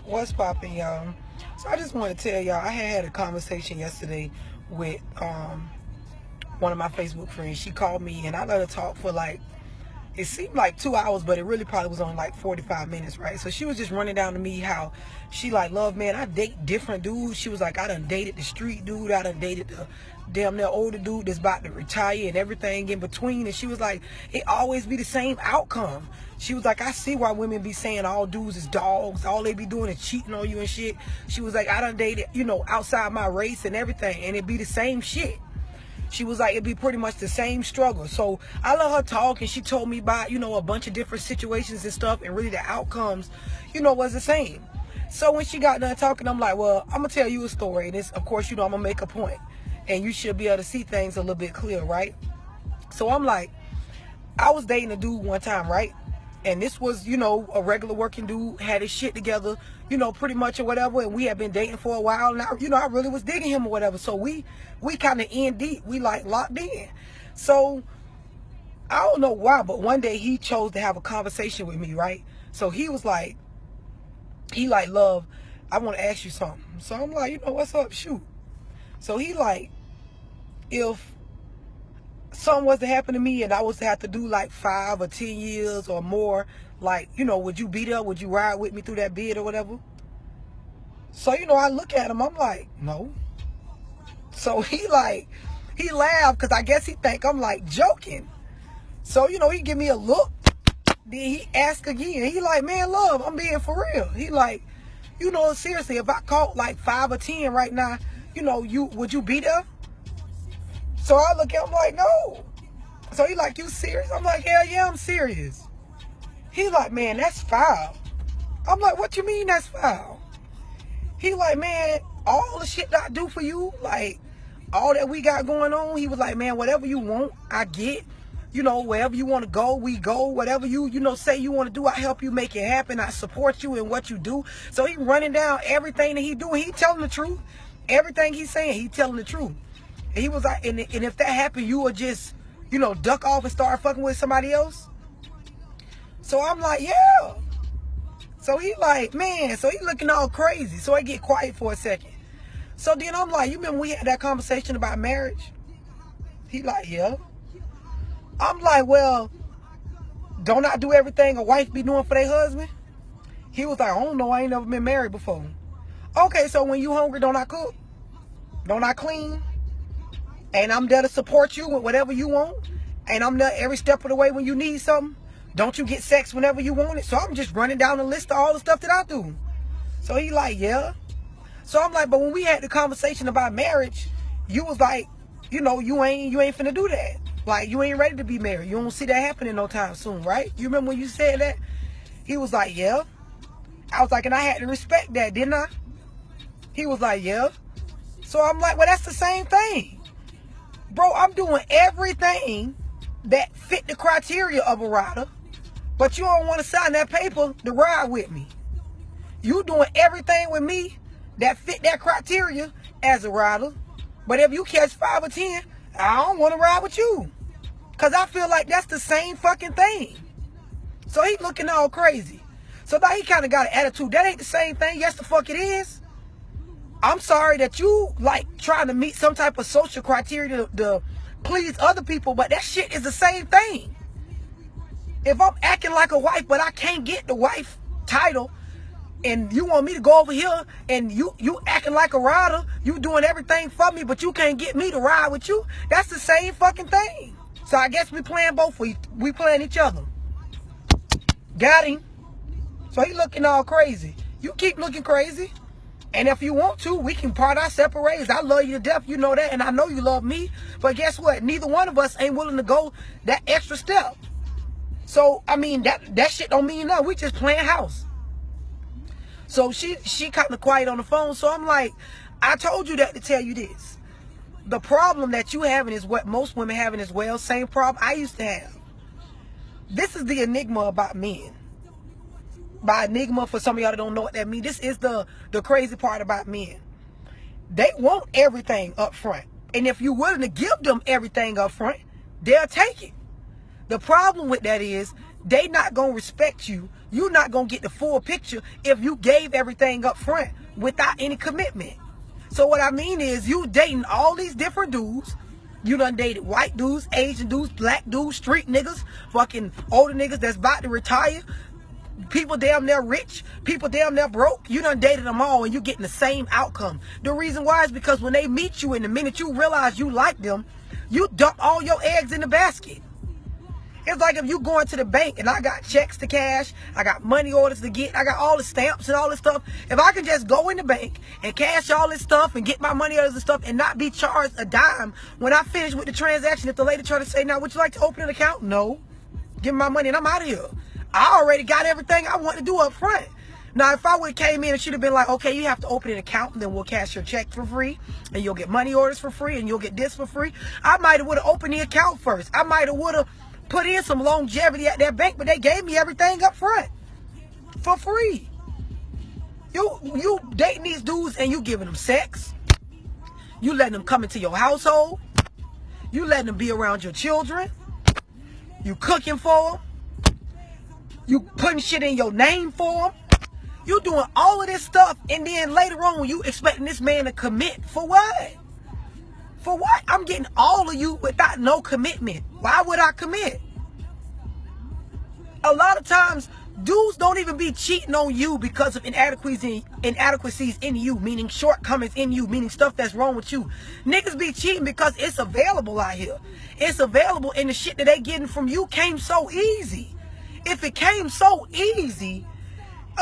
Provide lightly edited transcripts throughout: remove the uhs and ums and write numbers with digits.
What's popping, y'all? So I just want to tell y'all, I had a conversation yesterday with one of my Facebook friends. She called me and I let her talk for like, it seemed like 2 hours, but it really probably was only like 45 minutes, right? So she was just running down to me how she like, love, man, I date different dudes. She was like, I done dated the street dude, I done dated the damn near older dude that's about to retire and everything in between. And she was like, it always be the same outcome. She was like, I see why women be saying all dudes is dogs, all they be doing is cheating on you and shit. She was like, I done dated, outside my race and everything, and it be the same shit. She was like, it'd be pretty much the same struggle. So I let her talk, and she told me about, a bunch of different situations and stuff, and really the outcomes, was the same. So when she got done talking, I'm like, well, I'm going to tell you a story. And it's, of course, I'm going to make a point. And you should be able to see things a little bit clear, right? So I'm like, I was dating a dude one time, right? And this was, a regular working dude, had his shit together, pretty much or whatever. And we had been dating for a while. And I really was digging him or whatever. So we kind of in deep. We like locked in. So I don't know why, but one day he chose to have a conversation with me, right? So he was like, love, I want to ask you something. So I'm like, what's up? Shoot. So he like, if something was to happen to me and I was to have to do like 5 or 10 years or more, like, would you be there? Would you ride with me through that bid or whatever? So, I look at him, I'm like, no. So he laughed because I guess he think I'm like joking. So, he give me a look. Then he ask again. He like, man, love, I'm being for real. He like, seriously, if I caught like 5 or 10 right now, would you be there? So I look at him like, no. So he like, you serious? I'm like, hell yeah, I'm serious. He like, man, that's foul. I'm like, what you mean that's foul? He like, man, all the shit that I do for you, like, all that we got going on, he was like, man, whatever you want, I get. Wherever you want to go, we go. Whatever you, say you want to do, I help you make it happen. I support you in what you do. So he running down everything that he doing. He telling the truth. Everything he's saying, he telling the truth. And he was like, and if that happened, you would just, duck off and start fucking with somebody else? So I'm like, yeah. So he like, man, so he looking all crazy. So I get quiet for a second. So then I'm like, you remember we had that conversation about marriage? He like, yeah. I'm like, well, don't I do everything a wife be doing for their husband? He was like, I don't know, I ain't never been married before. Okay, so when you hungry, don't I cook? Don't I clean? And I'm there to support you with whatever you want. And I'm there every step of the way when you need something. Don't you get sex whenever you want it? So I'm just running down the list of all the stuff that I do. So he like, yeah. So I'm like, but when we had the conversation about marriage, you was like, you ain't finna do that. Like, you ain't ready to be married. You don't see that happening no time soon, right? You remember when you said that? He was like, yeah. I was like, and I had to respect that, didn't I? He was like, yeah. So I'm like, well, that's the same thing. Bro, I'm doing everything that fit the criteria of a rider, but you don't want to sign that paper to ride with me. You doing everything with me that fit that criteria as a rider, but if you catch 5 or 10, I don't want to ride with you, because I feel like that's the same fucking thing. So he looking all crazy. So now he kind of got an attitude. That ain't the same thing. Yes, the fuck it is. I'm sorry that you like trying to meet some type of social criteria to please other people, but that shit is the same thing. If I'm acting like a wife, but I can't get the wife title, and you want me to go over here and you acting like a rider, you doing everything for me, but you can't get me to ride with you, that's the same fucking thing. So I guess we playing both. We playing each other. Got him. So he looking all crazy. You keep looking crazy. And if you want to, we can part our separate ways. I love you to death, you know that, and I know you love me. But guess what? Neither one of us ain't willing to go that extra step. So, I mean, that shit don't mean nothing. We just playing house. So she kind of quiet on the phone. So I'm like, I told you that to tell you this. The problem that you having is what most women having as well. Same problem I used to have. This is the enigma about men. By enigma, for some of y'all that don't know what that means, this is the crazy part about men. They want everything up front. And if you're willing to give them everything up front, they'll take it. The problem with that is they not gonna respect you. You not gonna get the full picture if you gave everything up front without any commitment. So what I mean is, you dating all these different dudes. You done dated white dudes, Asian dudes, black dudes, street niggas, fucking older niggas that's about to retire, people damn near rich, people damn near broke. You done dated them all and you getting the same outcome. The reason why is because when they meet you and the minute you realize you like them, you dump all your eggs in the basket. It's like if you going to the bank and I got checks to cash, I got money orders to get, I got all the stamps and all this stuff. If I can just go in the bank and cash all this stuff and get my money orders and stuff and not be charged a dime when I finish with the transaction, if the lady try to say, now would you like to open an account? No. Give me my money and I'm out of here. I already got everything I want to do up front. Now, if I would have came in and she'd have been like, okay, you have to open an account and then we'll cash your check for free and you'll get money orders for free and you'll get this for free, I might have would have opened the account first. I might have would have put in some longevity at that bank, but they gave me everything up front for free. You dating these dudes and you giving them sex. You letting them come into your household. You letting them be around your children. You cooking for them. You putting shit in your name for them. You doing all of this stuff, and then later on when you expecting this man to commit, for what? For what? I'm getting all of you without no commitment. Why would I commit? A lot of times, dudes don't even be cheating on you because of inadequacies in you, meaning shortcomings in you, meaning stuff that's wrong with you. Niggas be cheating because it's available out here. It's available, and the shit that they getting from you came so easy. If it came so easy,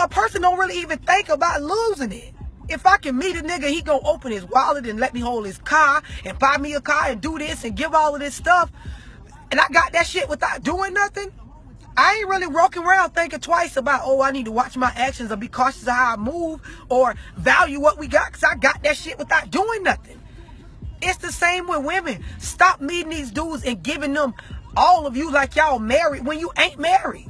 a person don't really even think about losing it. If I can meet a nigga, he gonna open his wallet and let me hold his car and buy me a car and do this and give all of this stuff, and I got that shit without doing nothing, I ain't really walking around thinking twice about, oh, I need to watch my actions or be cautious of how I move or value what we got, because I got that shit without doing nothing. It's the same with women. Stop meeting these dudes and giving them all of you like y'all married when you ain't married.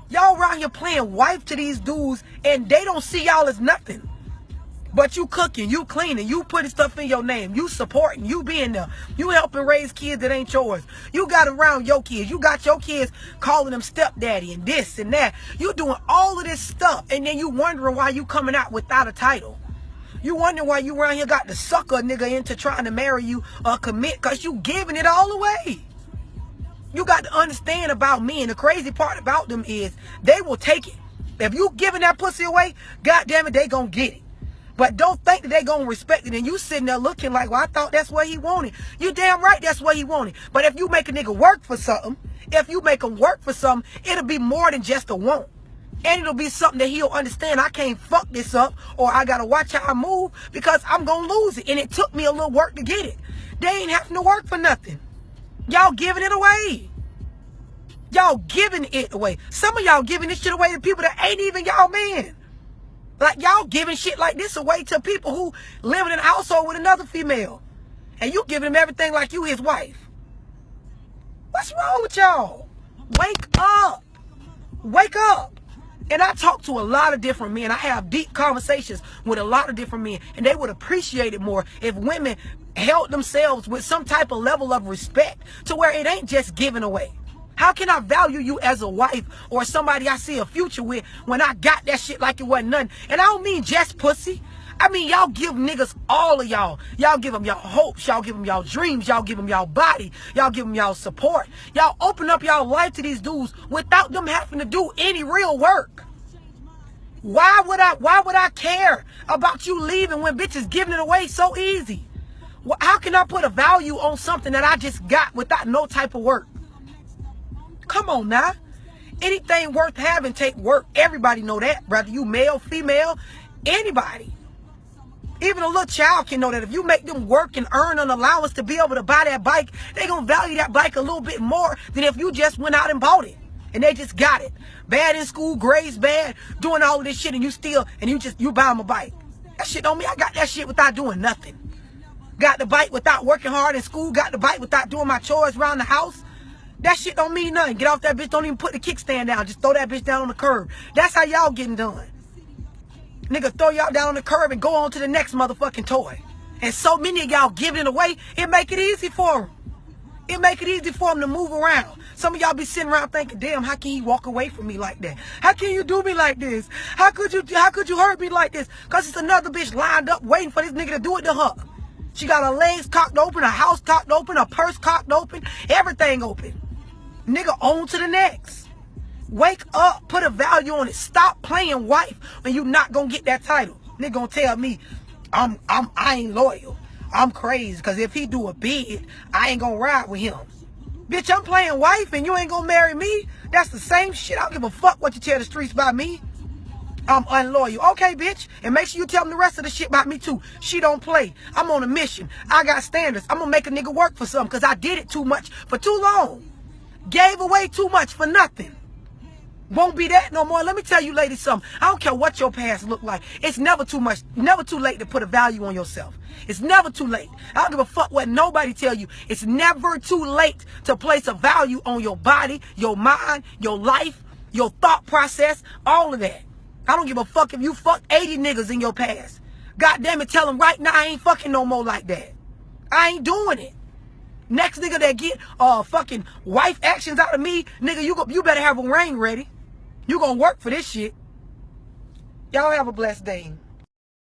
Y'all around here playing wife to these dudes and they don't see y'all as nothing. But you cooking, you cleaning, you putting stuff in your name, you supporting, you being there, you helping raise kids that ain't yours. You got around your kids, you got your kids calling them stepdaddy and this and that. You doing all of this stuff, and then you wondering why you coming out without a title. You wondering why you around here got to sucker a nigga into trying to marry you or commit, because you giving it all away. You got to understand about men. The crazy part about them is they will take it. If you giving that pussy away, goddamn it, they gonna get it. But don't think that they gonna respect it and you sitting there looking like, well, I thought that's what he wanted. You damn right that's what he wanted. But if you make a nigga work for something, if you make him work for something, it'll be more than just a want. And it'll be something that he'll understand. I can't fuck this up, or I gotta watch how I move because I'm gonna lose it. And it took me a little work to get it. They ain't having to work for nothing. Y'all giving it away. Y'all giving it away. Some of y'all giving this shit away to people that ain't even y'all man. Like, y'all giving shit like this away to people who live in a household with another female. And you giving them everything like you his wife. What's wrong with y'all? Wake up. Wake up. And I talk to a lot of different men. I have deep conversations with a lot of different men. And they would appreciate it more if women held themselves with some type of level of respect to where it ain't just giving away. How can I value you as a wife or somebody I see a future with when I got that shit like it wasn't nothing? And I don't mean just pussy. I mean, y'all give niggas all of y'all. Y'all give them y'all hopes. Y'all give them y'all dreams. Y'all give them y'all body. Y'all give them y'all support. Y'all open up y'all life to these dudes without them having to do any real work. Why would I care about you leaving when bitches giving it away so easy? How can I put a value on something that I just got without no type of work? Come on now. Anything worth having take work. Everybody know that. Whether you male, female, anybody. Even a little child can know that if you make them work and earn an allowance to be able to buy that bike, they gonna value that bike a little bit more than if you just went out and bought it. And they just got it. Bad in school, grades bad, doing all of this shit, and you buy them a bike. That shit don't mean I got that shit without doing nothing. Got the bike without working hard in school, got the bike without doing my chores around the house. That shit don't mean nothing. Get off that bitch, don't even put the kickstand down. Just throw that bitch down on the curb. That's how y'all getting done. Nigga, throw y'all down on the curb and go on to the next motherfucking toy. And so many of y'all giving it away, it make it easy for them. It make it easy for them to move around. Some of y'all be sitting around thinking, damn, how can he walk away from me like that? How can you do me like this? How could you hurt me like this? Because it's another bitch lined up waiting for this nigga to do it to her. She got her legs cocked open, her house cocked open, her purse cocked open, everything open. Nigga, on to the next. Wake up, put a value on it. Stop playing wife when you not gonna get that title. Nigga gonna tell me I ain't loyal. I'm crazy because if he do a bid, I ain't gonna ride with him. Bitch, I'm playing wife and you ain't gonna marry me? That's the same shit. I don't give a fuck what you tell the streets about me. I'm unloyal. Okay, bitch. And make sure you tell them the rest of the shit about me too. She don't play. I'm on a mission. I got standards. I'm gonna make a nigga work for something because I did it too much for too long. Gave away too much for nothing. Won't be that no more. Let me tell you ladies something. I don't care what your past look like. It's never too much, never too late to put a value on yourself. It's never too late. I don't give a fuck what nobody tell you. It's never too late to place a value on your body, your mind, your life, your thought process, all of that. I don't give a fuck if you fucked 80 niggas in your past. God damn it, tell them right now I ain't fucking no more like that. I ain't doing it. Next nigga that get fucking wife actions out of me, nigga, you better have a ring ready. You gonna work for this shit. Y'all have a blessed day.